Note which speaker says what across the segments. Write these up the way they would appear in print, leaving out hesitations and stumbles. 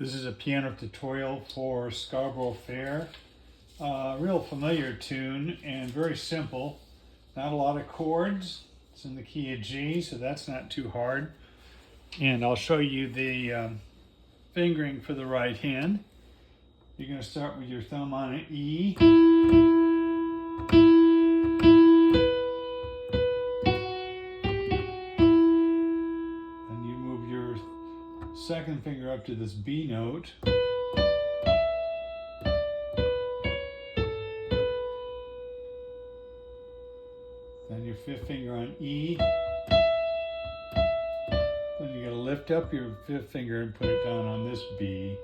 Speaker 1: This is a piano tutorial for Scarborough Fair. Real familiar tune and very simple. Not a lot of chords. It's in the key of G, so that's not too hard. And I'll show you the fingering for the right hand. You're going to start with your thumb on an E. And you move your second finger up to this B note. Then your fifth finger on E. Then you gotta lift up your fifth finger and put it down on this B.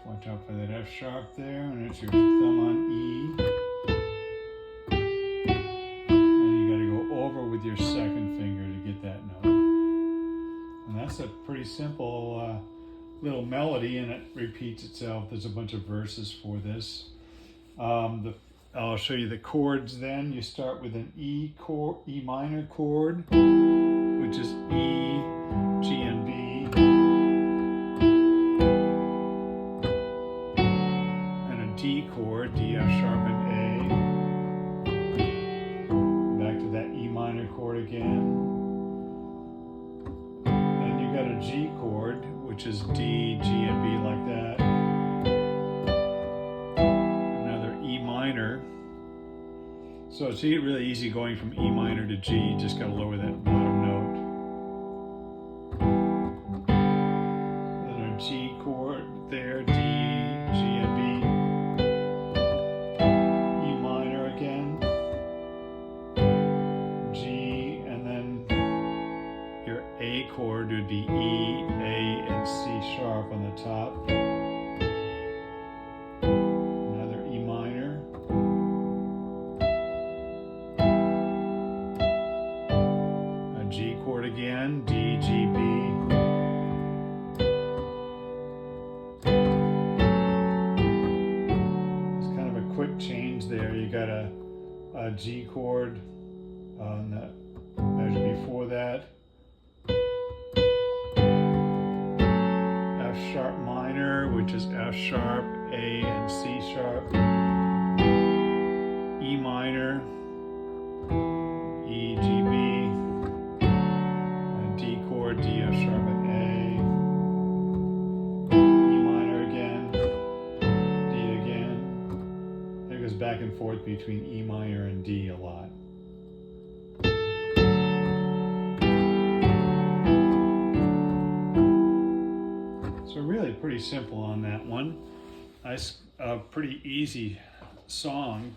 Speaker 1: Watch out for that F sharp there, and it's your thumb on E. And you gotta go over with your second finger to get that note. And that's a pretty simple little melody, and it repeats itself. There's a bunch of verses for this. I'll show you the chords then. You start with an E minor chord, which is E, G, and B. And a D chord, D, F sharp, and A. Back to that E minor chord again. Then you got a G chord, which is D, G, and B like that. So it's really easy going from E minor to G, you just gotta lower that bottom note. Then a G chord there, D, G, and B. E minor again, G, and then your A chord would be E, A, and C sharp on the top. G chord again, D, G, B. It's kind of a quick change there. You got a G chord on the measure before that. F sharp minor, which is F sharp, A, and C sharp. E minor, E, G, B. D, F sharp, and A. E minor again, D again. It goes back and forth between E minor and D a lot. So really pretty simple on that one. Nice, pretty easy song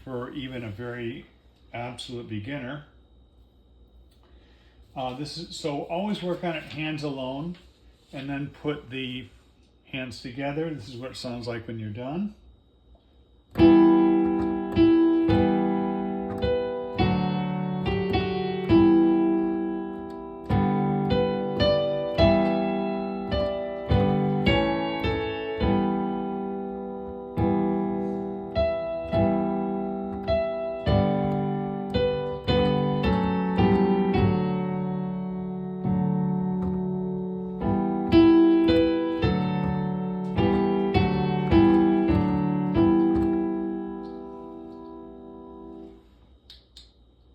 Speaker 1: for even a very absolute beginner. So always work on it hands alone, and then put the hands together. This is what it sounds like when you're done.